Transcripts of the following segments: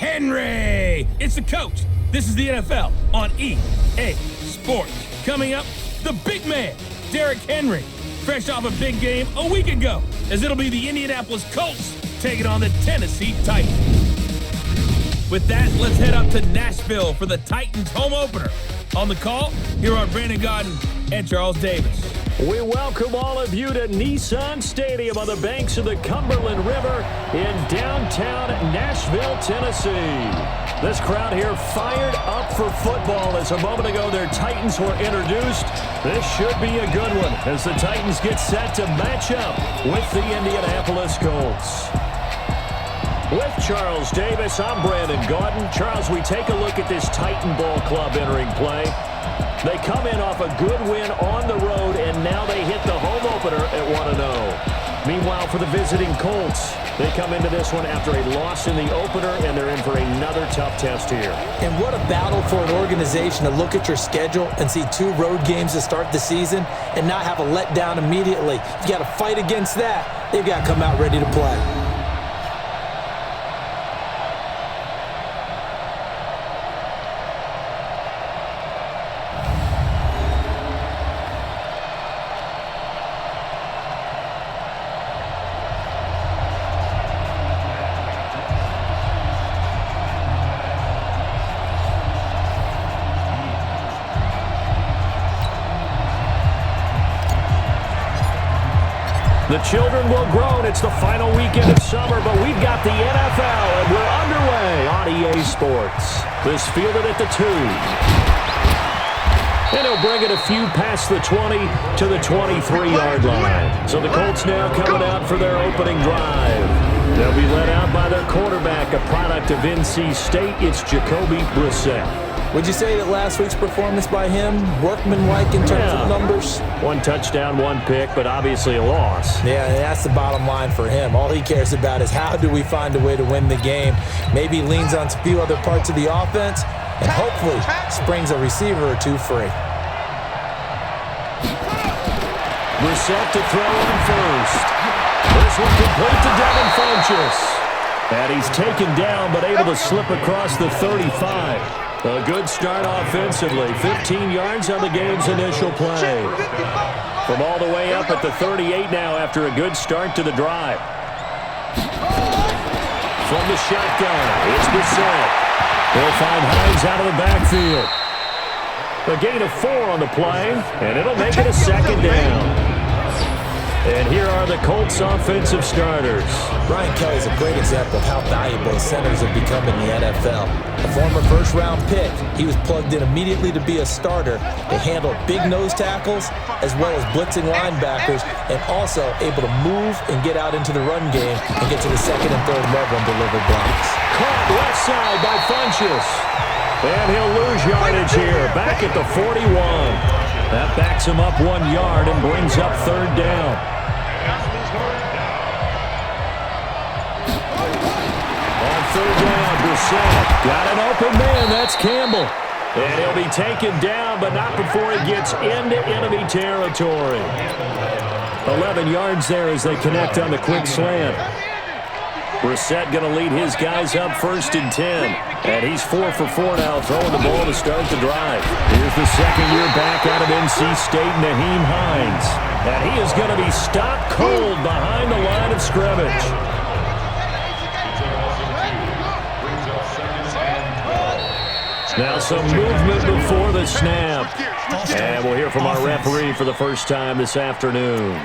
Henry. It's the coach. This is the NFL on EA Sports. Coming up, the big man, Derrick Henry, fresh off a big game a week ago, as it'll be the Indianapolis Colts taking on the Tennessee Titans. With that, let's head up to Nashville for the Titans home opener. On the call, here are Brandon Gaudin and Charles Davis. We welcome all of you to Nissan Stadium on the banks of the Cumberland River in downtown Nashville, Tennessee. This crowd here fired up for football as a moment ago their Titans were introduced. This should be a good one as the Titans get set to match up with the Indianapolis Colts. With Charles Davis, I'm Brandon Gaudin. Charles, we take a look at this Titan Ball Club entering play. They come in off a good win on the road, and now they hit the home opener at 1-0. Meanwhile, for the visiting Colts, they come into this one after a loss in the opener, and they're in for another tough test here. And what a battle for an organization to look at your schedule and see 2 road games to start the season and not have a letdown immediately. You've got to fight against that. They've got to come out ready to play. The children will groan. It's the final weekend of summer, but we've got the NFL, and we're underway on EA Sports. This fielded at the 2. And he'll bring it a few past the 20 to the 23-yard line. So the Colts now coming out for their opening drive. They'll be led out by their quarterback, a product of NC State. It's Jacoby Brissett. Would you say that last week's performance by him, workmanlike in terms of numbers? 1 touchdown, 1 pick, but obviously a loss. Yeah, that's the bottom line for him. All he cares about is how do we find a way to win the game. Maybe he leans on a few other parts of the offense and hopefully springs a receiver or 2 free. Brissett to throw in first. This one complete to Devin Funchess. And he's taken down but able to slip across the 35. A good start offensively. 15 yards on the game's initial play. From all the way up at the 38 now after a good start to the drive. From the shotgun, it's Brissett. He'll find Hines out of the backfield. A gain of 4 on the play, and it'll make it a 2nd down. And here are the Colts offensive starters. Brian Kelly's a great example of how valuable centers have become in the NFL. A former first-round pick, he was plugged in immediately to be a starter. They handled big nose tackles as well as blitzing linebackers and also able to move and get out into the run game and get to the 2nd and 3rd level and deliver blocks. Caught left side by Funchess. And he'll lose yardage here, back at the 41. That backs him up 1 yard and brings up 3rd down. On 3rd down, Brissett got an open man. That's Campbell. And he'll be taken down, but not before he gets into enemy territory. 11 yards there as they connect on the quick slant. Brissett going to lead his guys up 1st and 10. And he's 4 for 4 now, throwing the ball to start the drive. Here's the 2nd-year back out of NC State, Nyheim Hines. And he is going to be stopped cold behind the line of scrimmage. Now some movement before the snap. And we'll hear from our referee for the first time this afternoon.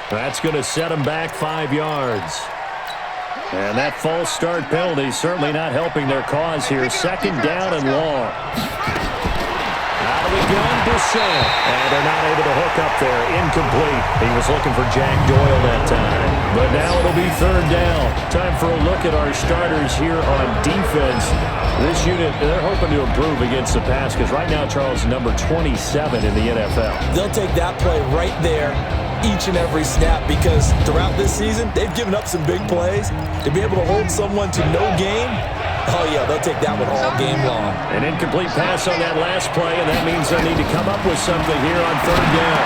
That's going to set him back 5 yards. And that false start penalty certainly not helping their cause here. 2nd down and long. Out of the gun, Brissett. And they're not able to hook up there. Incomplete. He was looking for Jack Doyle that time. But now it'll be 3rd down. Time for a look at our starters here on defense. This unit, they're hoping to improve against the pass because right now, Charles, number 27 in the NFL. They'll take that play right there each and every snap because throughout this season, they've given up some big plays. To be able to hold someone to no gain, oh yeah, they'll take that one all game long. An incomplete pass on that last play, and that means they'll need to come up with something here on 3rd down.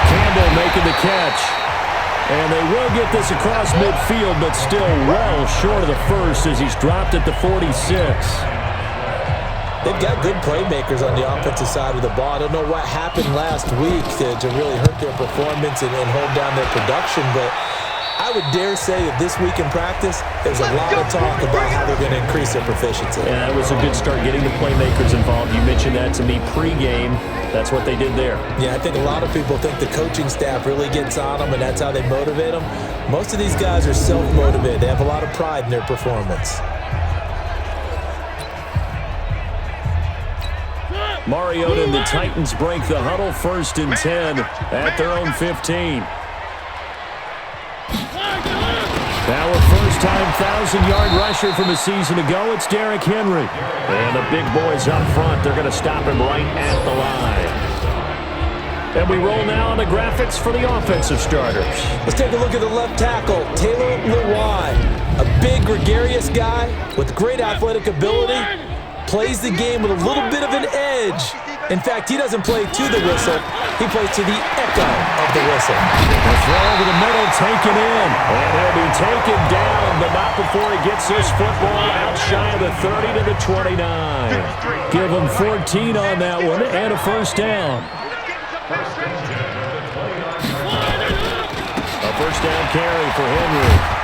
Campbell making the catch. And they will get this across midfield, but still well short of the first as he's dropped at the 46. They've got good playmakers on the offensive side of the ball. I don't know what happened last week to really hurt their performance and hold down their production, but I would dare say that this week in practice, there's a lot of talk about how they're going to increase their proficiency. And that was a good start getting the playmakers involved. You mentioned that to me pregame. That's what they did there. Yeah, I think a lot of people think the coaching staff really gets on them, and that's how they motivate them. Most of these guys are self-motivated. They have a lot of pride in their performance. Mariota and the Titans break the huddle, 1st and 10 at their own 15. Now a first-time 1,000-yard rusher from a season ago, it's Derrick Henry. And the big boys up front, they're going to stop him right at the line. And we roll now on the graphics for the offensive starters. Let's take a look at the left tackle, Taylor Lewan. A big, gregarious guy with great athletic ability. Plays the game with a little bit of an edge. In fact, he doesn't play to the whistle. He plays to the echo of the whistle. The throw over the middle taken in. And he'll be taken down, but not before he gets this football out shy of the 30 to the 29. Give him 14 on that one and a first down. A first down carry for Henry.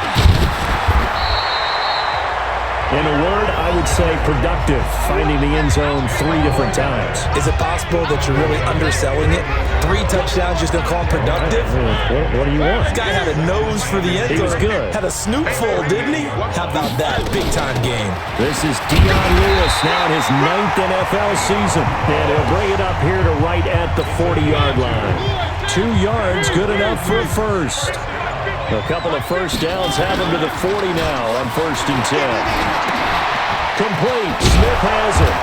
In a word, I would say productive, finding the end zone 3 different times. Is it possible that you're really underselling it? 3 touchdowns, just going to call him productive? What do you want? This guy had a nose for the end zone. He was good. Had a snoot full, didn't he? How about that? Big-time game. This is Dion Lewis now in his 9th NFL season. And he'll bring it up here to right at the 40-yard line. 2 yards, good enough for a first. A couple of first downs have him to the 40 now on 1st and 10. Complete. Smith has it.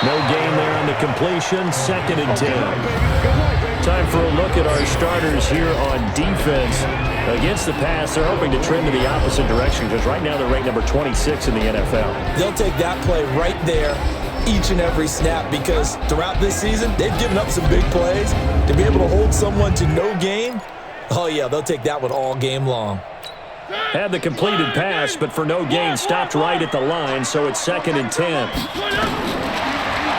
No gain there on the completion. 2nd and 10. Time for a look at our starters here on defense. Against the pass, they're hoping to trend in the opposite direction because right now they're ranked number 26 in the NFL. They'll take that play right there each and every snap because throughout this season, they've given up some big plays. To be able to hold someone to no gain, oh, yeah, they'll take that one all game long. Had the completed pass, but for no gain, stopped right at the line, so it's 2nd and 10.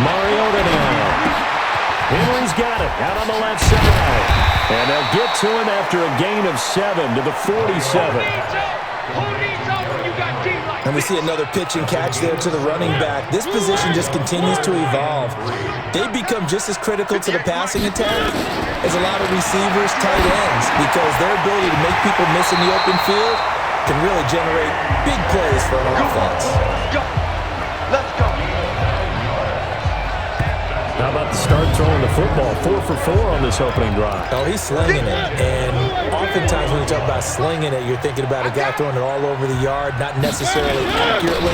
Mariota now. Henry's got it out on the left side. And they'll get to him after a gain of 7 to the 47. And we see another pitch and catch there to the running back. This position just continues to evolve. They become just as critical to the passing attack as a lot of receivers, tight ends, because their ability to make people miss in the open field can really generate big plays for an offense. Let's go. How about the start throwing the football? 4 for 4 on this opening drive. Oh, he's slinging it. And oftentimes when you talk about slinging it, you're thinking about a guy throwing it all over the yard, not necessarily accurately.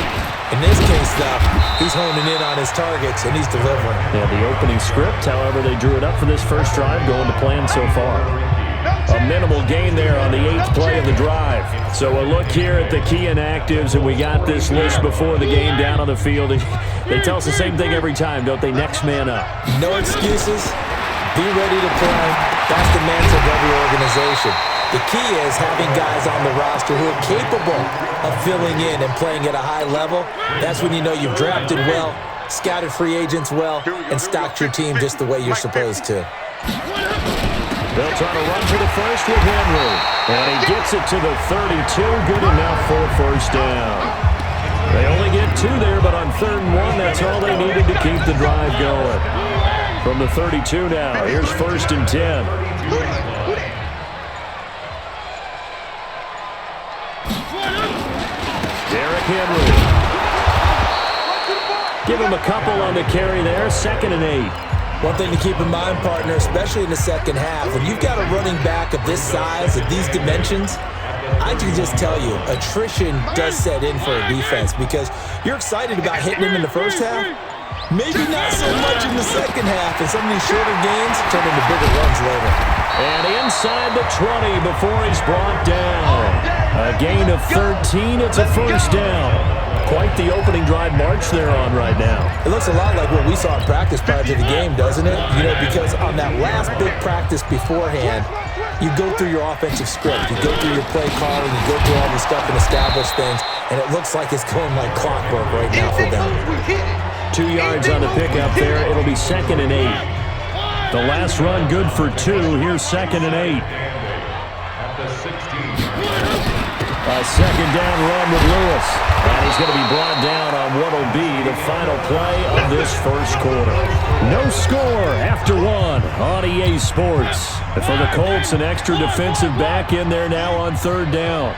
In this case, though, he's honing in on his targets, and he's delivering. Yeah, the opening script, however, they drew it up for this first drive, going to plan so far. A minimal gain there on the 8th play of the drive. So a look here at the key inactives, and we got this list before the game down on the field. They tell us the same thing every time, don't they? Next man up. No excuses. Be ready to play. That's the mantra of every organization. The key is having guys on the roster who are capable of filling in and playing at a high level. That's when you know you've drafted well, scouted free agents well, and stocked your team just the way you're supposed to. They'll try to run for the first with Henry. And he gets it to the 32. Good enough for a first down. They only get 2 there, but on 3rd and 1, that's all they needed to keep the drive going. From the 32 now, here's 1st and 10. Derrick Henry. Give him a couple on the carry there. 2nd and 8. One thing to keep in mind, partner, especially in the second half, when you've got a running back of this size, of these dimensions, I can just tell you, attrition does set in for a defense because you're excited about hitting him in the first half. Maybe not so much in the second half, and some of these shorter gains turn into bigger runs later. And inside the 20 before he's brought down. A gain of 13, it's a first down. Quite the opening drive march they're on right now. It looks a lot like what we saw in practice prior to the game, doesn't it? You know, because on that last big practice beforehand, You go through your offensive script. You go through your play calling. You go through all the stuff and establish things, and it looks like it's going like clockwork right now for them. 2 yards on the pickup there. It'll be 2nd and 8. The last run good for 2. Here's 2nd and 8. A second down run with Lewis. And he's going to be brought down on what will be the final play of this first quarter. No score after 1 on EA Sports. And for the Colts, an extra defensive back in there now on 3rd down.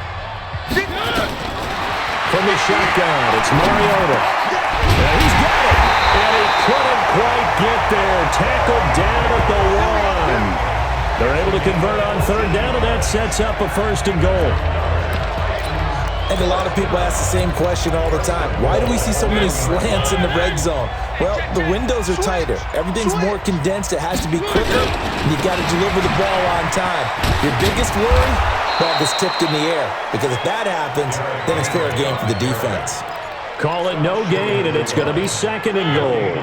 From the shotgun, it's Mariota. And he's got it. And he couldn't quite get there. Tackled down at the 1. They're able to convert on 3rd down, and that sets up a 1st and goal. I think a lot of people ask the same question all the time. Why do we see so many slants in the red zone? Well, the windows are tighter. Everything's more condensed. It has to be quicker, and you've got to deliver the ball on time. Your biggest worry? Ball gets tipped in the air, because if that happens, then it's fair game for the defense. Call it no gain, and it's going to be 2nd and goal.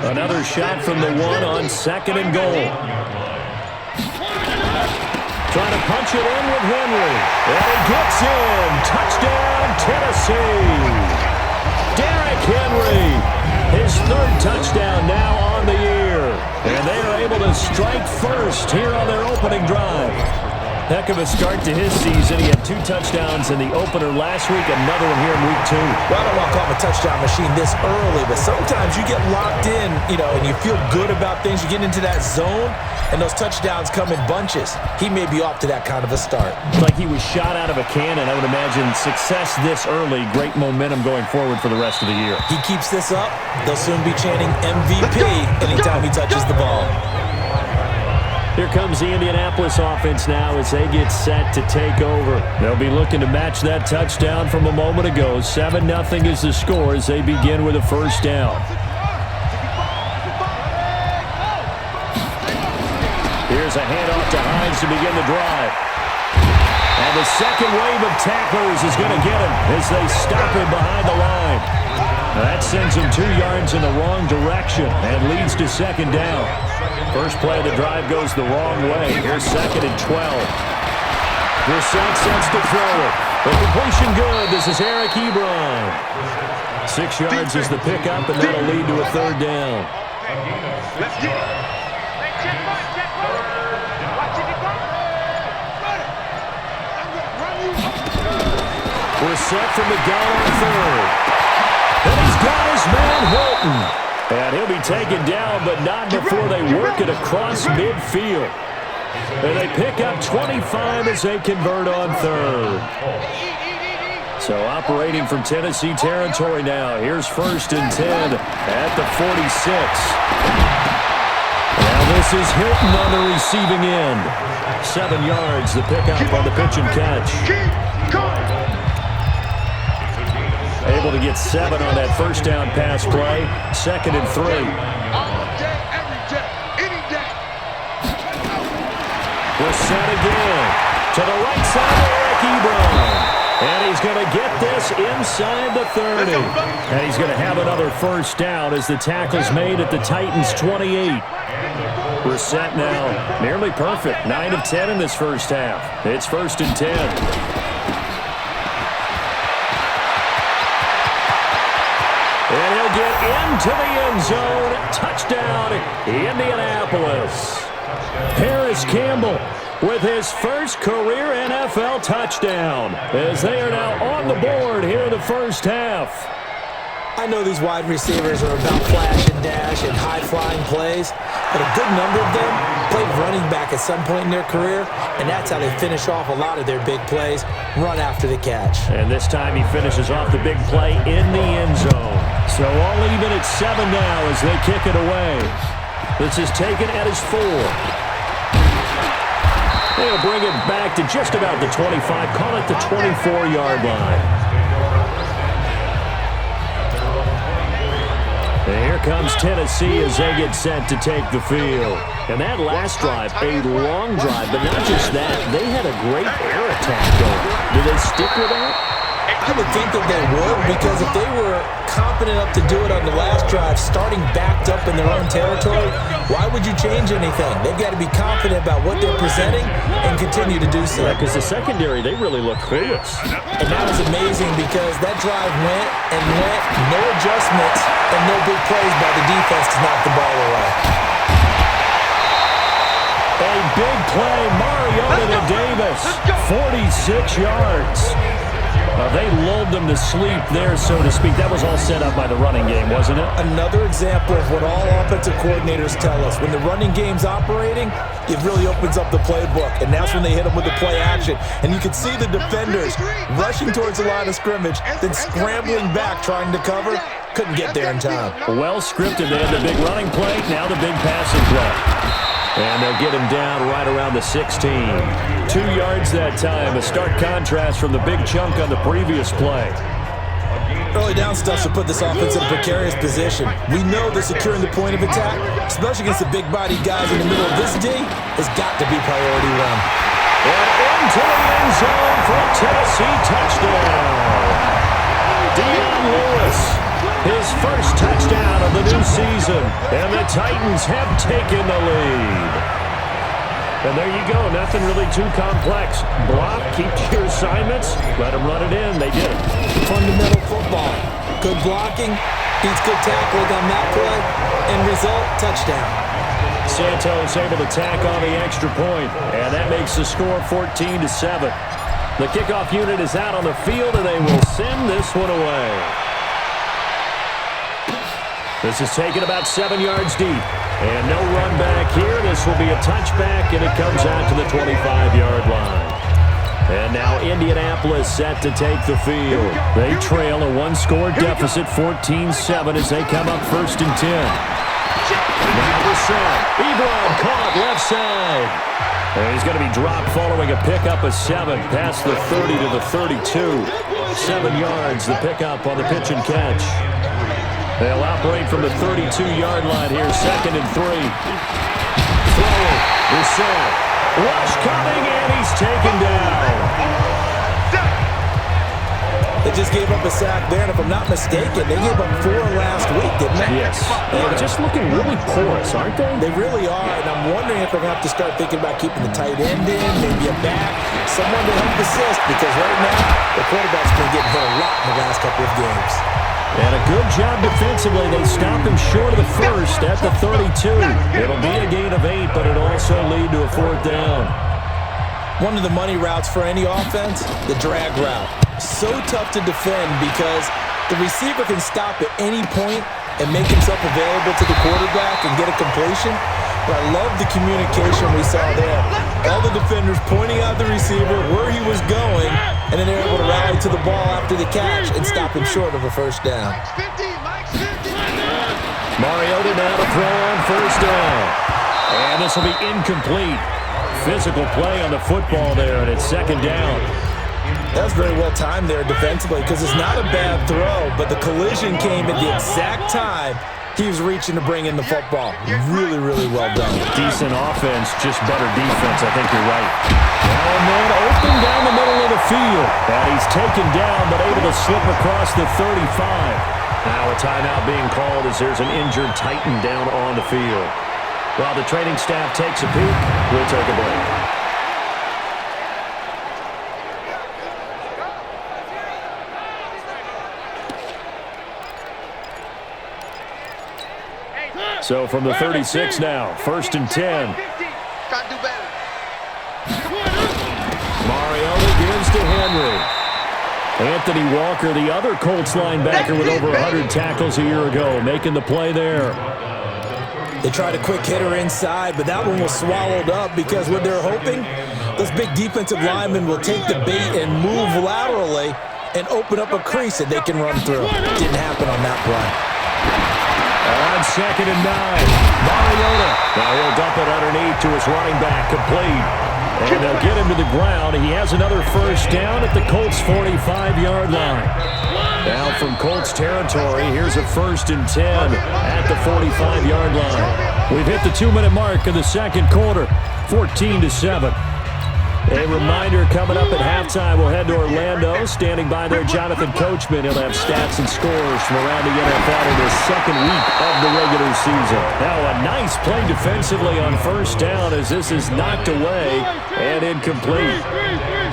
Another shot from the 1 on 2nd and goal. Trying to punch it in with Henry. And he gets in. Touchdown, Tennessee. Derrick Henry. His 3rd touchdown now on the year. And they are able to strike first here on their opening drive. Heck of a start to his season. He had 2 touchdowns in the opener last week, another one here in week 2. Well, I don't want to call him a touchdown machine this early, but sometimes you get locked in, and you feel good about things. You get into that zone, and those touchdowns come in bunches. He may be off to that kind of a start. It's like he was shot out of a cannon. I would imagine success this early, great momentum going forward for the rest of the year. He keeps this up, they'll soon be chanting MVP anytime he touches the ball. Here comes the Indianapolis offense now as they get set to take over. They'll be looking to match that touchdown from a moment ago. 7-0 is the score as they begin with a 1st down. Here's a handoff to Hines to begin the drive. And the second wave of tacklers is going to get him as they stop him behind the line. That sends him 2 yards in the wrong direction and leads to 2nd down. First play of the drive goes the wrong way. Here's 2nd and 12. Brissett sets to throw it. The completion good. This is Eric Ebron. 6 yards is the pickup, and that'll lead to a 3rd down. Let's get it. Brissett from the gun on 3rd. And he's got his man Hilton. And he'll be taken down, but not before they work it across midfield. And they pick up 25 as they convert on 3rd. So operating from Tennessee territory now. Here's 1st and 10 at the 46. Now this is Hilton on the receiving end. 7 yards, the pickup on the pitch and catch. Able to get 7 on that 1st down pass play. 2nd and 3. All day, every day, any day. Brissett again. To the right side of Eric Ebron. And he's going to get this inside the 30. And he's going to have another 1st down as the tackle's made at the Titans' 28. Brissett now nearly perfect. 9 of 10 in this first half. It's 1st and 10. And he'll get into the end zone. Touchdown, Indianapolis. Paris Campbell with his first career NFL touchdown as they are now on the board here in the first half. I know these wide receivers are about flash and dash and high-flying plays, but a good number of them played running back at some point in their career, and that's how they finish off a lot of their big plays, run after the catch. And this time he finishes off the big play in the end zone. So all even at 7 now as they kick it away. This is taken at his 4. They'll bring it back to just about the 25, call it the 24-yard line. And here comes Tennessee as they get set to take the field. And that last drive, a long drive, but not just that. They had a great air attack going. Do they stick with that? I would think that they would, because if they were confident enough to do it on the last drive, starting backed up in their own territory, why would you change anything? They've got to be confident about what they're presenting and continue to do so. Yeah, because the secondary, they really look clueless. And that was amazing because that drive went and went, no adjustments, and no big plays by the defense to knock the ball away. A big play, Mariota to Davis, 46 yards. They lulled them to sleep there, so to speak. That was all set up by the running game, wasn't it? Another example of what all offensive coordinators tell us. When the running game's operating, it really opens up the playbook, and that's when they hit them with the play action. And you can see the defenders rushing towards the line of scrimmage, then scrambling back trying to cover. Couldn't get there in time. Well scripted. They had the big running play, now the big passing play. And they'll get him down right around the 16. 2 yards that time. A stark contrast from the big chunk on the previous play. Early down stuff to put this offense in a precarious position. We know that securing the point of attack, especially against the big-bodied guys in the middle of this D, has got to be priority one. And into the end zone for a Tennessee touchdown. Dion Lewis, his first touchdown of the new season, and the Titans have taken the lead. And there you go, nothing really too complex. Block, keep to your assignments, let them run it in. They did it. Fundamental football. Good blocking, beats good tackling on that play, and result, touchdown. Santos able to tack on the extra point, and that makes the score 14-7. The kickoff unit is out on the field, and they will send this one away. This is taken about 7 yards deep. And no run back here. This will be a touchback, and it comes out to the 25-yard line. And now Indianapolis set to take the field. They trail a one-score deficit, 14-7, as they come up 1st and 10. Now the set. Ebron caught left side. And he's going to be dropped following a pickup of 7 past the 30 to the 32. 7 yards, the pickup on the pitch and catch. They'll operate from the 32-yard line here, 2nd and 3. Throwing, Brissett. Rush coming, and he's taken down. They just gave up a sack there, and if I'm not mistaken, they gave up 4 last week, didn't they? Yes. They're just looking really porous, aren't they? They really are, and I'm wondering if they're going to have to start thinking about keeping the tight end in, maybe a back, someone to help assist, because right now, the quarterback's been getting hit a lot in the last couple of games. And a good job defensively. They stopped him short of the first at the 32. It'll be a gain of 8, but it'll also lead to a 4th down. One of the money routes for any offense, the drag route. So tough to defend because the receiver can stop at any point and make himself available to the quarterback and get a completion. But I love the communication we saw there. All the defenders pointing out the receiver, where he was going, and then they're able to rally to the ball after the catch and stop him short of a 1st down. Mariota now to throw on 1st down. And this will be incomplete. Physical play on the football there, and it's 2nd down. That was very well timed there defensively because it's not a bad throw, but the collision came at the exact time he was reaching to bring in the football. Really, really well done. Decent offense, just better defense. I think you're right. Now and then open down the middle of the field. And he's taken down, but able to slip across the 35. Now a timeout being called as there's an injured Titan down on the field. While the training staff takes a peek, we'll take a break. So from the 36 now, 1st and 10. Mariota gives to Henry. Anthony Walker, the other Colts linebacker with over 100 tackles a year ago, making the play there. They tried a quick hitter inside, but that one was swallowed up because what they're hoping, those big defensive linemen will take the bait and move laterally and open up a crease that they can run through. Didn't happen on that play. On 2nd and 9, Mariota. Now he'll dump it underneath to his running back, complete. And they'll get him to the ground. He has another 1st down at the Colts' 45-yard line. Now from Colts territory, here's a 1st and 10 at the 45-yard line. We've hit the 2-minute mark of the 2nd quarter, 14-7. A reminder coming up at halftime, we'll head to Orlando. Standing by there, Jonathan Coachman. He'll have stats and scores from around the NFL in his second week of the regular season. Now a nice play defensively on first down as this is knocked away and incomplete.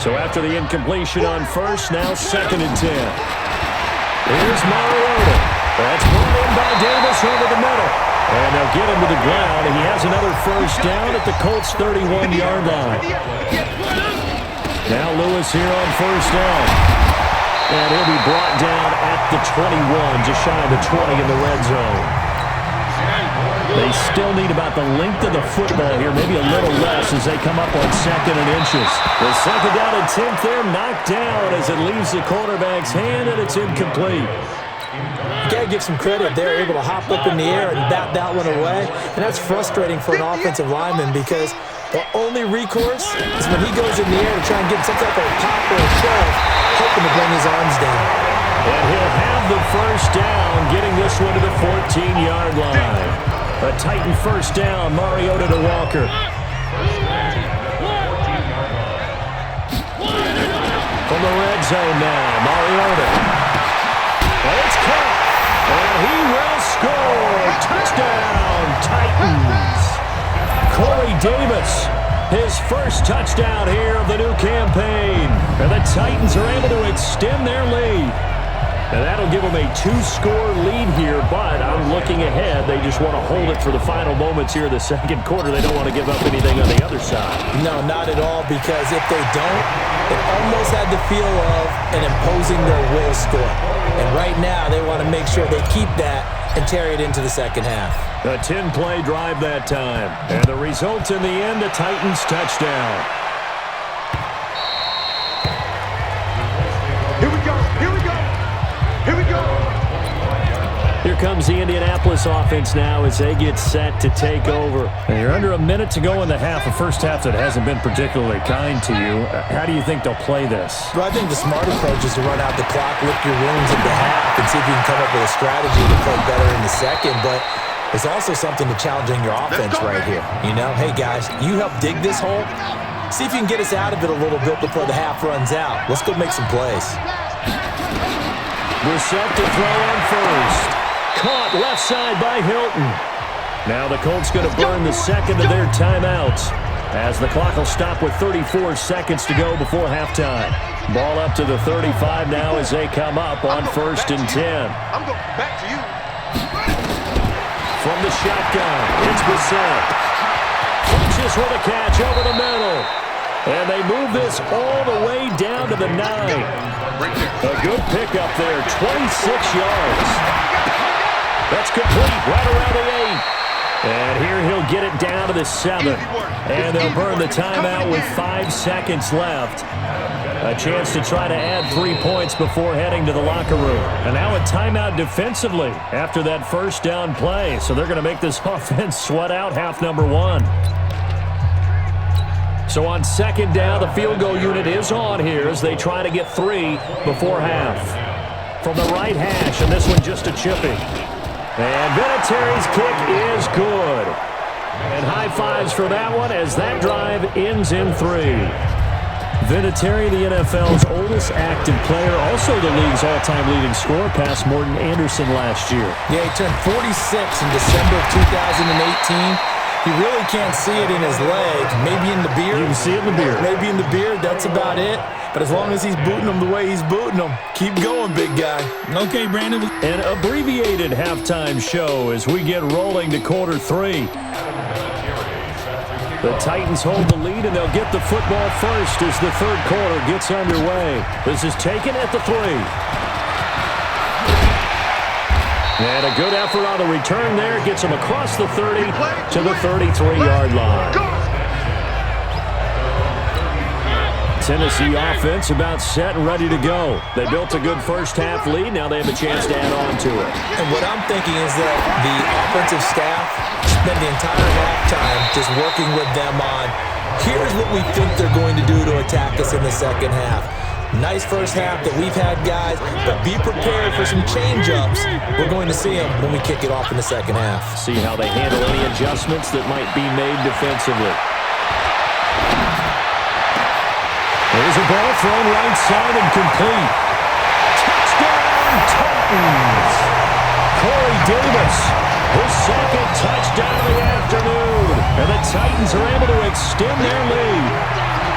So after the incompletion on first, now 2nd and 10. Here's Mariota. That's brought in by Davis over the middle. And they'll get him to the ground, and he has another first down at the Colts' 31-yard line. Now Lewis here on first down. And he'll be brought down at the 21, just shy of the 20 in the red zone. They still need about the length of the football here, maybe a little less as they come up on 2nd and inches. The 2nd down and 10th there, knocked down as it leaves the quarterback's hand, and it's incomplete. You got to give some credit. They're able to hop up in the air and bat that one away. And that's frustrating for an offensive lineman because the only recourse is when he goes in the air to try and get some type of pop or a shove, hoping to bring his arms down. And he'll have the first down, getting this one to the 14-yard line. A Titan first down, Mariota to Walker. From the red zone now, Mariota. It's caught, and he will score. Touchdown, Titans. Corey Davis, his first touchdown here of the new campaign. And the Titans are able to extend their lead. And that'll give them a 2-score lead here, but I'm looking ahead. They just want to hold it for the final moments here in the second quarter. They don't want to give up anything on the other side. No, not at all, because if they don't, it almost had the feel of an imposing their will score. And right now, they want to make sure they keep that and carry it into the second half. A 10-play drive that time. And the result in the end, the Titans touchdown. Here we go. Here we go. Here we go. Here comes the Indianapolis offense now as they get set to take over. And you're under a minute to go in the half, a first half that hasn't been particularly kind to you. How do you think they'll play this? Well, I think the smart approach is to run out the clock, lick your wounds at the half, and see if you can come up with a strategy to play better in the second. But there's also something to challenging your offense right here. You know, hey, guys, you help dig this hole. See if you can get us out of it a little bit before the half runs out. Let's go make some plays. Brissett to throw on first. Caught left side by Hilton. Now the Colts going to burn the second of their timeouts as the clock will stop with 34 seconds to go before halftime. Ball up to the 35 now as they come up on 1st and 10. I'm going back to you. From the shotgun, it's Brissett. Fletches with a catch over the middle. And they move this all the way down to the 9. A good pickup there, 26 yards. That's complete right around the 8. And here he'll get it down to the 7. And they'll burn the timeout with 5 seconds left. A chance to try to add 3 points before heading to the locker room. And now a timeout defensively after that first down play. So they're going to make this offense sweat out half number 1. So on 2nd down, the field goal unit is on here as they try to get 3 before half. From the right hash, and this one just a chipping. And Vinatieri's kick is good. And high fives for that one as that drive ends in 3. Vinatieri, the NFL's oldest active player, also the league's all-time leading scorer, past Morton Anderson last year. Yeah, he turned 46 in December of 2018. He really can't see it in his leg. Maybe in the beard. You can see it in the beard. Maybe in the beard. That's about it. But as long as he's booting them the way he's booting them, keep going, big guy. Okay, Brandon. An abbreviated halftime show as we get rolling to quarter 3. The Titans hold the lead, and they'll get the football first as the third quarter gets underway. This is taken at the 3. And a good effort on the return there. Gets him across the 30 to the 33-yard line. Tennessee offense about set and ready to go. They built a good first half lead. Now they have a chance to add on to it. And what I'm thinking is that the offensive staff spent the entire halftime just working with them on, here's what we think they're going to do to attack us in the second half. Nice first half that we've had, guys, but be prepared for some change-ups. We're going to see them when we kick it off in the second half. See how they handle any adjustments that might be made defensively. Here's a ball thrown right side and complete. Touchdown, Titans! Corey Davis, his second touchdown of the afternoon. And the Titans are able to extend their lead.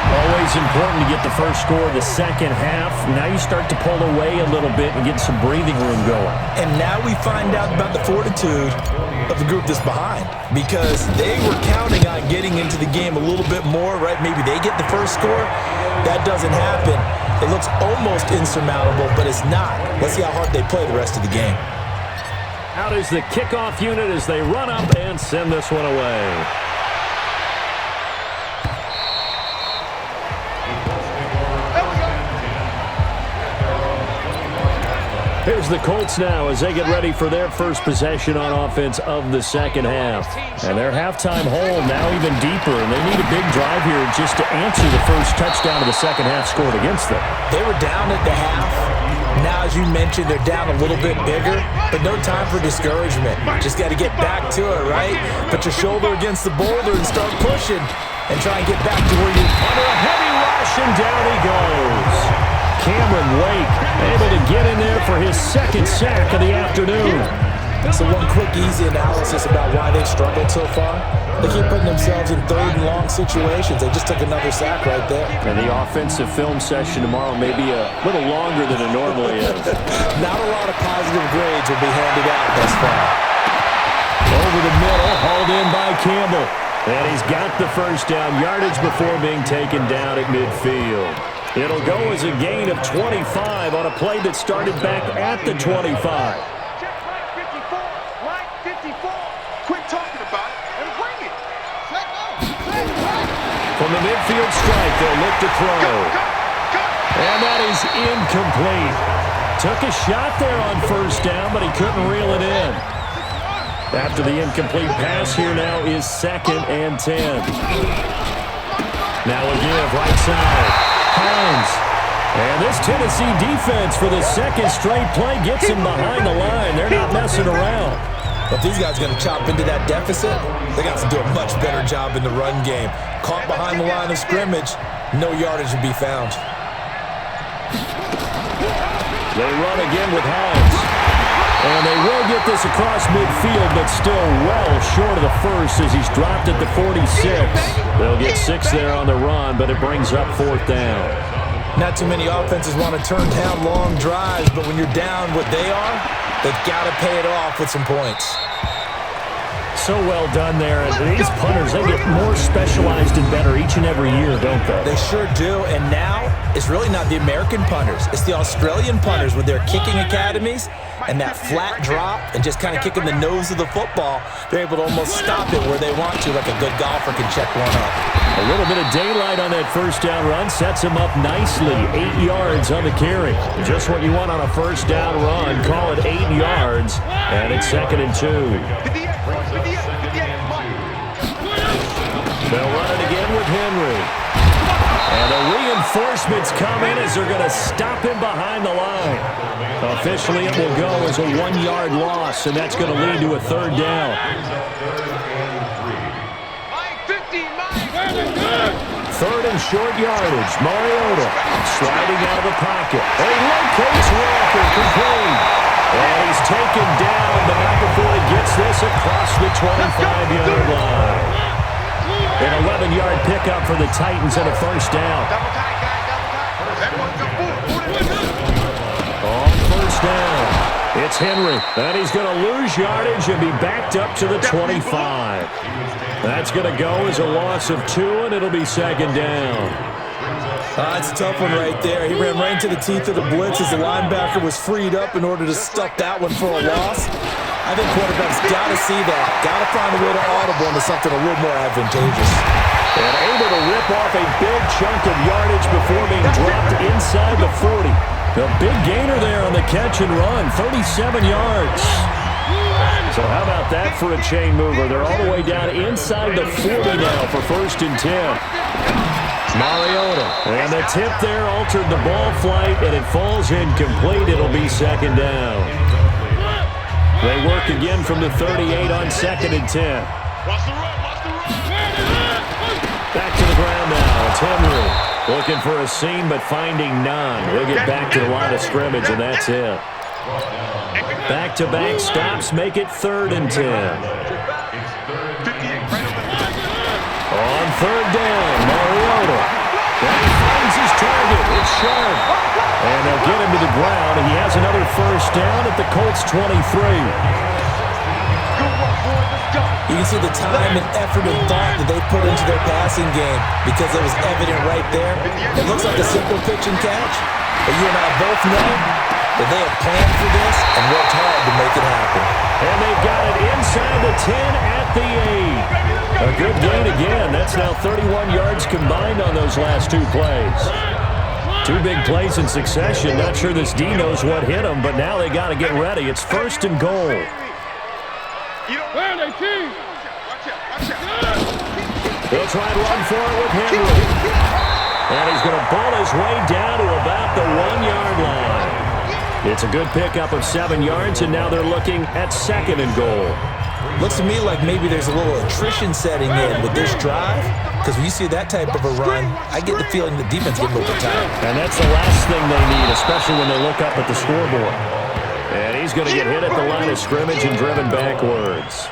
Always important to get the first score of the second half. Now you start to pull away a little bit and get some breathing room going. And now we find out about the fortitude of the group that's behind, because they were counting on getting into the game a little bit more, right? Maybe they get the first score. That doesn't happen. It looks almost insurmountable, but it's not. Let's see how hard they play the rest of the game. Out is the kickoff unit as they run up and send this one away. Here's the Colts now as they get ready for their first possession on offense of the second half. And their halftime hole now even deeper, and they need a big drive here just to answer the first touchdown of the second half scored against them. They were down at the half. Now, as you mentioned, they're down a little bit bigger, but no time for discouragement. Just got to get back to it, right? Put your shoulder against the boulder and start pushing and try and get back to where you under a heavy rush, and down he goes. Cameron Wake able to get in there for his second sack of the afternoon. So one quick, easy analysis about why they've struggled so far. They keep putting themselves in third and long situations. They just took another sack right there. And the offensive film session tomorrow may be a little longer than it normally is. Not a lot of positive grades will be handed out thus far. Over the middle, hauled in by Campbell. And he's got the first down, yardage before being taken down at midfield. It'll go as a gain of 25 on a play that started back at the 25. Check right 54, right 54. Quit talking about it and bring it. From the midfield strike, they'll look to throw. And that is incomplete. Took a shot there on first down, but he couldn't reel it in. After the incomplete pass, here now is 2nd and 10. Now a give right side. Hines. And this Tennessee defense for the second straight play gets him behind the line. They're not messing around. But these guys are going to chop into that deficit. They got to do a much better job in the run game. Caught behind the line of scrimmage, no yardage to be found. They run again with Hines. And they will get this across midfield, but still well short of the first as he's dropped at the 46. They'll get 6 there on the run, but it brings up 4th down. Not too many offenses want to turn down long drives, but when you're down what they are, they've got to pay it off with some points. So well done there. And these punters, they get more specialized and better each and every year, don't they? They sure do. And now it's really not the American punters. It's the Australian punters with their kicking academies and that flat drop and just kind of kicking the nose of the football. They're able to almost stop it where they want to, like a good golfer can check one up. A little bit of daylight on that first down run sets him up nicely. 8 yards on the carry. Just what you want on a first down run. Call it 8 yards, and it's 2nd and 2. They'll run it again with Henry. And the reinforcements come in as they're going to stop him behind the line. Officially, it will go as a 1-yard loss, and that's going to lead to a 3rd down. 3rd and short yardage. Mariota sliding out of the pocket. And he locates Walker, complete. And he's taken down, but not before he gets this across the 25-yard line. An 11-yard pickup for the Titans and a first down. On first down, it's Henry. And he's going to lose yardage and be backed up to the 25. That's going to go as a loss of 2, and it'll be 2nd down. That's a tough one right there. He ran right into the teeth of the blitz as the linebacker was freed up in order to stuff that one for a loss. I think quarterbacks got to see that. Got to find a way to audible into something a little more advantageous. And able to rip off a big chunk of yardage before being dropped inside the 40. A big gainer there on the catch and run, 37 yards. So how about that for a chain mover? They're all the way down inside the 40 now for 1st and 10. Mariota. And the tip there altered the ball flight, and it falls incomplete. It'll be 2nd down. They work again from the 38 on 2nd and 10. Back to the ground now. It's Henry. Looking for a seam, but finding none. He'll get back to the line of scrimmage, and that's it. Back-to-back stops make it 3rd and 10. On 3rd down, Mariota. And he finds his target. It's Sharp. And they'll get him to the ground. He has another 1st down at the Colts 23. You can see the time and effort and thought that they put into their passing game because it was evident right there. It looks like a simple pitch and catch, but you and I both know that they have planned for this and worked hard to make it happen. And they've got it inside the 10 at the 8. A good gain again. That's now 31 yards combined on those last 2 plays. 2 big plays in succession. Not sure this D knows what hit them, but now they got to get ready. It's 1st and goal. They'll try and run for it with Henry. And he's going to ball his way down to about the 1-yard line. It's a good pickup of 7 yards, and now they're looking at 2nd and goal. Looks to me like maybe there's a little attrition setting in with this drive, because when you see that type of a run, I get the feeling the defense getting a little bit tired. And that's the last thing they need, especially when they look up at the scoreboard. And he's going to get hit at the line of scrimmage and driven backwards.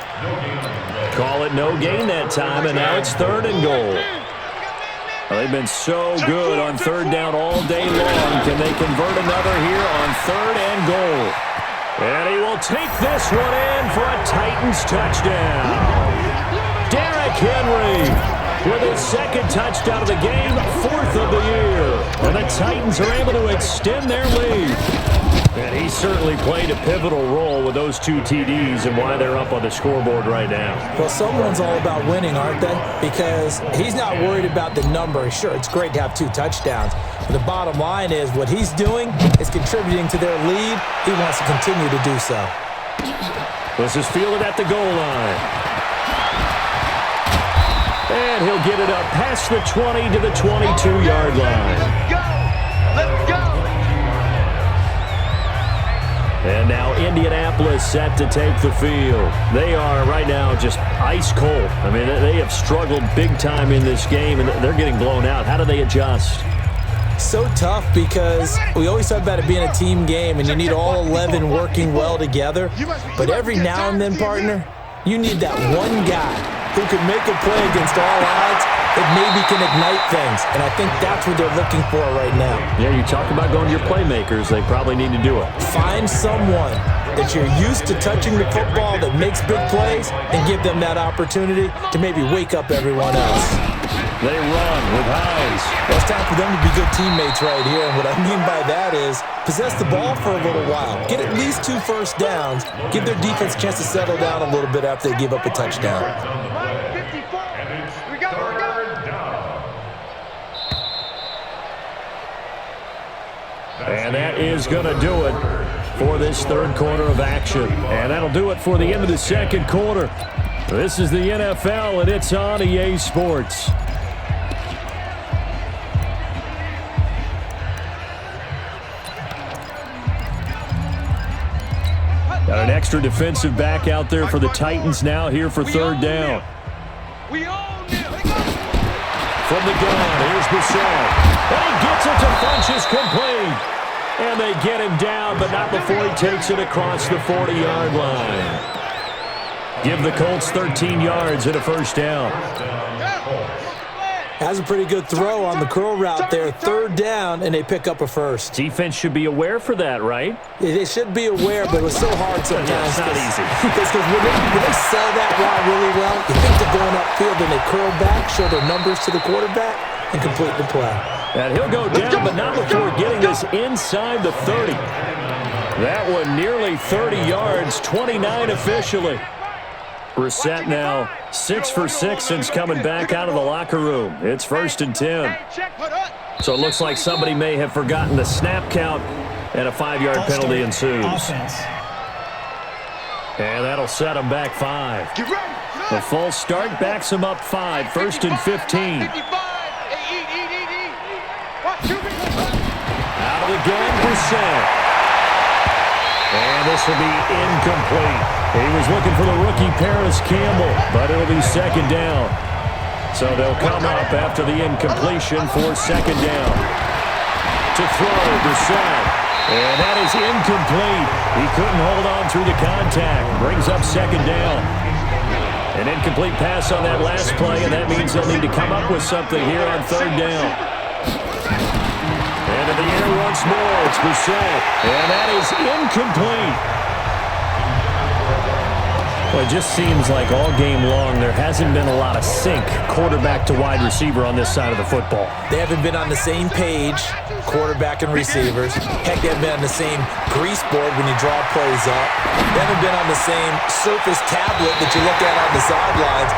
Call it no gain that time, and now it's 3rd and goal. Well, they've been so good on 3rd down all day long. Can they convert another here on 3rd and goal? And he will take this one in for a Titans touchdown. Derrick Henry with his 2nd touchdown of the game, 4th of the year. And the Titans are able to extend their lead. And he certainly played a pivotal role with those 2 TDs and why they're up on the scoreboard right now. Well, someone's all about winning, aren't they? Because he's not worried about the number. Sure, it's great to have 2 touchdowns. But the bottom line is what he's doing is contributing to their lead. He wants to continue to do so. This is fielded at the goal line. And he'll get it up past the 20 to the 22-yard line. Let's go! And now Indianapolis set to take the field. They are right now just ice cold. I mean, they have struggled big time in this game, and they're getting blown out. How do they adjust? So tough because we always talk about it being a team game, and you need all 11 working well together. But every now and then, partner, you need that one guy who can make a play against all odds that maybe can ignite things. And I think that's what they're looking for right now. Yeah, you talk about going to your playmakers. They probably need to do it. Find someone that you're used to touching the football that makes big plays and give them that opportunity to maybe wake up everyone else. They run with Hines. Well, it's time for them to be good teammates right here. And what I mean by that is possess the ball for a little while. Get at least 2 first downs. Give their defense a chance to settle down a little bit after they give up a touchdown. And that is going to do it for this 3rd quarter of action. And that'll do it for the end of the 2nd quarter. This is the NFL, and it's on EA Sports. Got an extra defensive back out there for the Titans now here for 3rd down. From the gun, here's Bissell. And he gets it to Funchess complete. And they get him down, but not before he takes it across the 40-yard line. Give the Colts 13 yards and a 1st down. Has a pretty good throw on the curl route there. 3rd down, and they pick up a 1st. Defense should be aware for that, right? They should be aware, but it was so hard sometimes. Yeah, it's not easy. Because when they sell that route really well, you think they're going upfield, and they curl back, show their numbers to the quarterback, and complete the play. And he'll go down, but not before getting this inside the 30. That one nearly 30 yards, 29 officially. Brissett now 6 for 6 since coming back out of the locker room. It's 1st and 10. So it looks like somebody may have forgotten the snap count, and a 5-yard penalty ensues. And that'll set them back 5. The false start backs them up 5, 1st and 15. Out of the gun, Brissett. And this will be incomplete. He was looking for the rookie Paris Campbell, but it'll be 2nd down. So they'll come up after the incompletion for second down. To throw, Brissett. And that is incomplete. He couldn't hold on through the contact. Brings up second down. An incomplete pass on that last play, and that means they'll need to come up with something here on third down. And in the air once more, it's Brissett. And that is incomplete. Well, it just seems like all game long there hasn't been a lot of sync quarterback to wide receiver on this side of the football. They haven't been on the same page, quarterback and receivers. Heck, they haven't been on the same grease board when you draw plays up. They haven't been on the same surface tablet that you look at on the sidelines.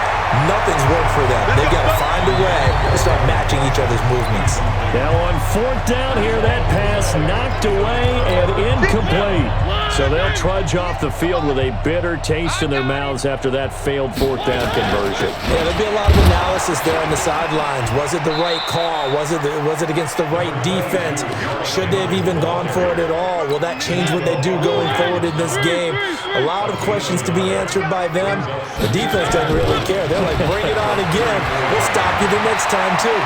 Nothing's worked for them. They've got to find a way to start matching each other's movements. Now on fourth down here, that pass knocked away and incomplete. So they'll trudge off the field with a bitter taste in their mouths after that failed fourth down conversion. Yeah, there'll be a lot of analysis there on the sidelines. Was it the right call? Was it against the right defense? Should they have even gone for it at all? Will that change what they do going forward in this game? A lot of questions to be answered by them. The defense doesn't really care. They're like, bring it on again. We'll stop you the next time, too.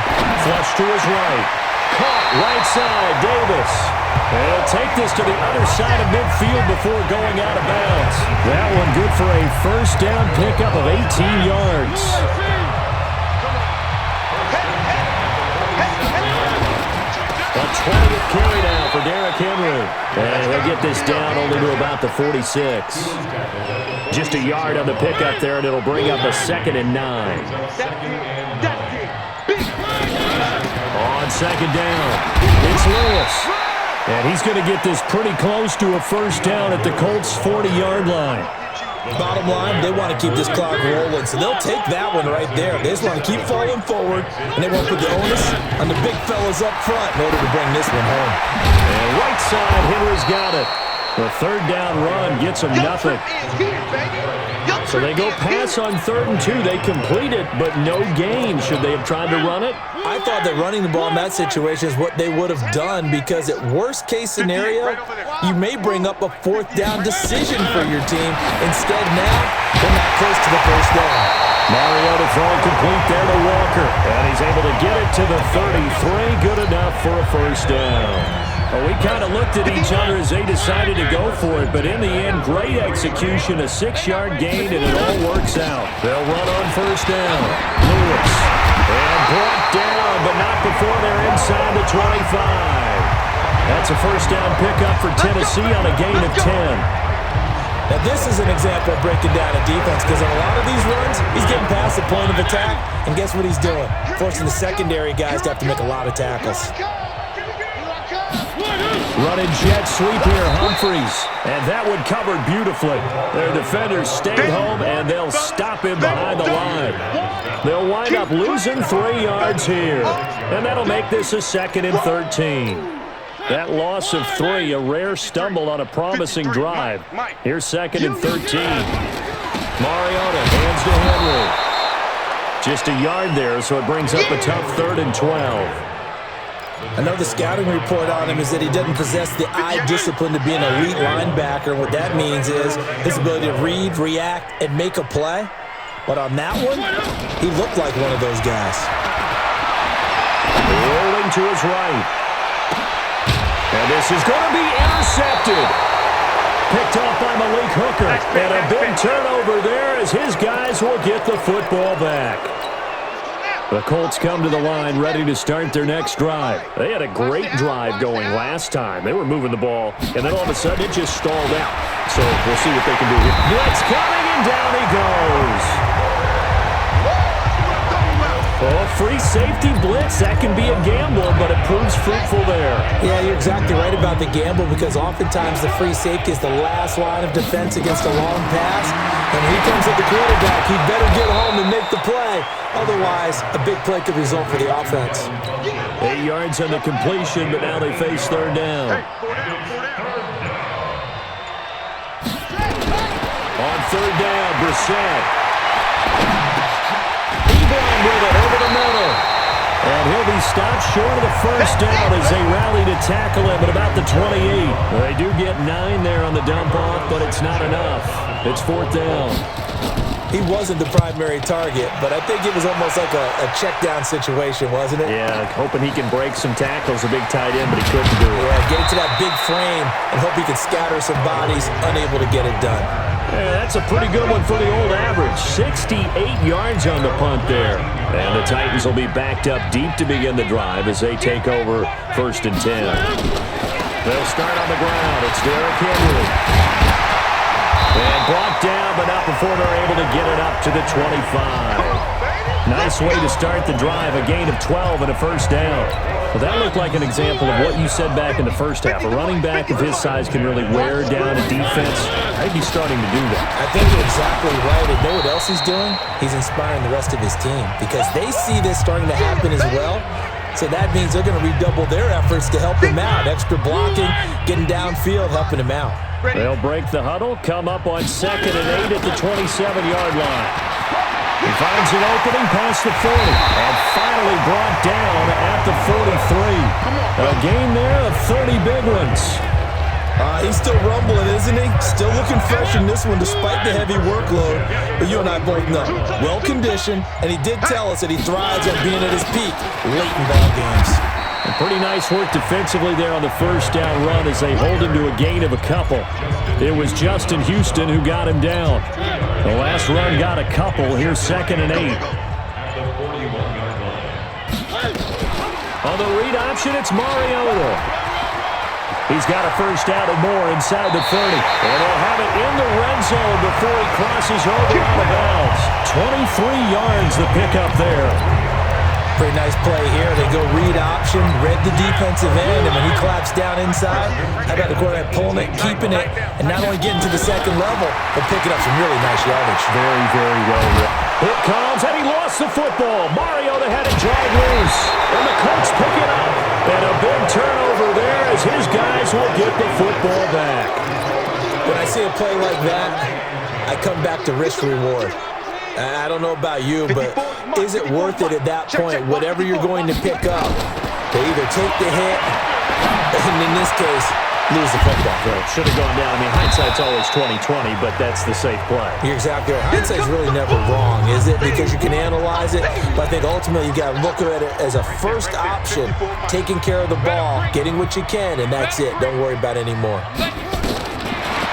Flush to his right. Caught right side, Davis. And he'll take this to the other side of midfield before going out of bounds. That one good for a first down pickup of 18 yards. A 20th carry now for Derrick Henry. And he'll get this down only to about the 46. Just a yard on the pickup there, and it'll bring up a 2nd and 9. On second down, it's Lewis. And he's going to get this pretty close to a first down at the Colts' 40-yard line. Bottom line, they want to keep this clock rolling, so they'll take that one right there. They just want to keep falling forward, and they won't put the onus on the big fellas up front in order to bring this one home. And right side, Henry's got it. The third down run gets them nothing. So they go pass on 3rd and 2. They complete it, but no gain. Should they have tried to run it? I thought that running the ball in that situation is what they would have done, because at worst case scenario, you may bring up a 4th down decision for your team. Instead now, they're not close to the first down. Mariota throwing complete there to Walker. And he's able to get it to the 33. Good enough for a first down. Well, we kind of looked at each other as they decided to go for it, but in the end, great execution, a 6-yard gain, and it all works out. They'll run on first down. Lewis. And brought down, but not before they're inside the 25. That's a first down pickup for Tennessee on a gain of 10. Now, this is an example of breaking down a defense, because on a lot of these runs, he's getting past the point of attack, and guess what he's doing? Forcing the secondary guys to have to make a lot of tackles. Running jet sweep here, Humphreys. And that one covered beautifully. Their defenders stayed home, and they'll stop him behind the line. They'll wind up losing 3 yards here. And that'll make this a 2nd and 13. That loss of 3, a rare stumble on a promising drive. Here's 2nd and 13. Mariota hands to Henry. Just a yard there, so it brings up a tough 3rd and 12. I know the scouting report on him is that he doesn't possess the eye discipline to be an elite linebacker. What that means is his ability to read, react, and make a play. But on that one, he looked like one of those guys. Rolling to his right. And this is going to be intercepted. Picked off by Malik Hooker. And a big turnover there as his guys will get the football back. The Colts come to the line ready to start their next drive. They had a great drive going last time. They were moving the ball, and then all of a sudden it just stalled out. So we'll see what they can do here. Blitz coming, and down he goes. Oh, free safety blitz. That can be a gamble, but it proves fruitful there. Yeah, you're exactly right about the gamble, because oftentimes the free safety is the last line of defense against a long pass. And when he comes at the quarterback, he'd better get home and make the play. Otherwise, a big play could result for the offense. 8 yards on the completion, but now they face 3rd down. On 3rd down, Brissett. Ebron with it over the middle. And he'll be stopped short of the first down as they rally to tackle him at about the 28. They do get 9 there on the dump off, but it's not enough. It's 4th down. He wasn't the primary target, but I think it was almost like a check-down situation, wasn't it? Yeah, hoping he can break some tackles, a big tight end, but he couldn't do it. Yeah, get it to that big frame and hope he could scatter some bodies, unable to get it done. Yeah, that's a pretty good one for the old average. 68 yards on the punt there. And the Titans will be backed up deep to begin the drive as they take over 1st and 10. They'll start on the ground. It's Derrick Henry. And brought down, but not before they're able to get it up to the 25. Nice way to start the drive, a gain of 12 and a first down. Well, that looked like an example of what you said back in the first half. A running back of his size can really wear down a defense. I think he's starting to do that. I think you're exactly right. And know what else he's doing? He's inspiring the rest of his team because they see this starting to happen as well. So that means they're going to redouble their efforts to help him out. Extra blocking, getting downfield, helping him out. They'll break the huddle, come up on 2nd and 8 at the 27-yard line. He finds an opening past the 40 and finally brought down at the 43. A gain there of 30 big ones. He's still rumbling, isn't he? Still looking fresh in this one despite the heavy workload. But you and I both know, well-conditioned, and he did tell us that he thrives on being at his peak late in ball games. And pretty nice work defensively there on the first down run as they hold him to a gain of a couple. It was Justin Houston who got him down. The last run got a couple. Here's 2nd and 8. On the read option, it's Mariota. He's got a first down and more inside the 30. And they'll have it in the red zone before he crosses over out of bounds. 23 yards the pickup there. Pretty nice play here. They go read option, read the defensive end, and when he claps down inside, how about the quarterback pulling it, keeping it, and not only getting to the second level, but picking up some really nice yardage. Very, very well written. Here comes, and he lost the football. Mariota had it dragged loose, and the Colts pick it up. And a big turnover there as his guys will get the football back. When I see a play like that, I come back to risk-reward. I don't know about you, but is it worth it at that point, whatever you're going to pick up, to either take the hit, and in this case, lose the football? Well, should have gone down. I mean, hindsight's always 20/20, but that's the safe play. You're exactly right. Hindsight's really never wrong, is it? Because you can analyze it, but I think ultimately you got to look at it as a first option, taking care of the ball, getting what you can, and that's it. Don't worry about it anymore.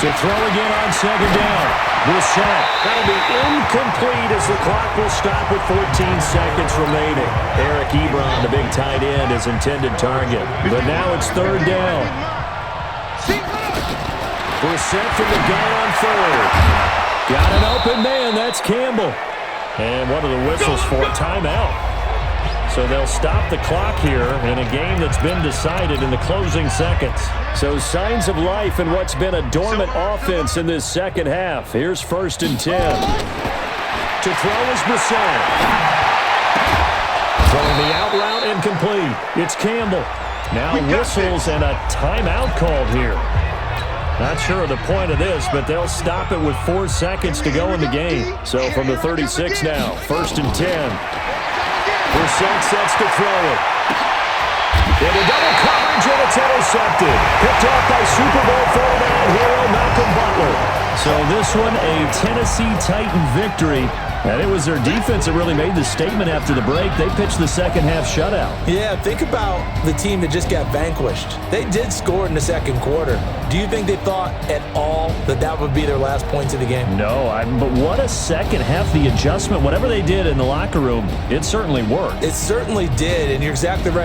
To throw again on 2nd down. Brissett. That'll be incomplete as the clock will stop with 14 seconds remaining. Eric Ebron, the big tight end, his intended target. But now it's 3rd down. Brissett from the gun on 3rd. Got an open man. That's Campbell. And one of the whistles for a timeout. So they'll stop the clock here in a game that's been decided in the closing seconds. So signs of life in what's been a dormant offense in this second half. Here's 1st and 10. To throw is Brissett. Throwing the out route incomplete. It's Campbell. Now whistles and a timeout called here. Not sure of the point of this, but they'll stop it with 4 seconds to go in the game. So from the 36 now, 1st and 10. Brissett sets to throw it. Into double coverage, and it's intercepted. Picked off by Super Bowl 49 hero Malcolm Butler. So this one, a Tennessee Titan victory. And it was their defense that really made the statement after the break. They pitched the second half shutout. Yeah, think about the team that just got vanquished. They did score in the second quarter. Do you think they thought at all that that would be their last points of the game? No, but what a second half. The adjustment, whatever they did in the locker room, it certainly worked. It certainly did, and you're exactly right.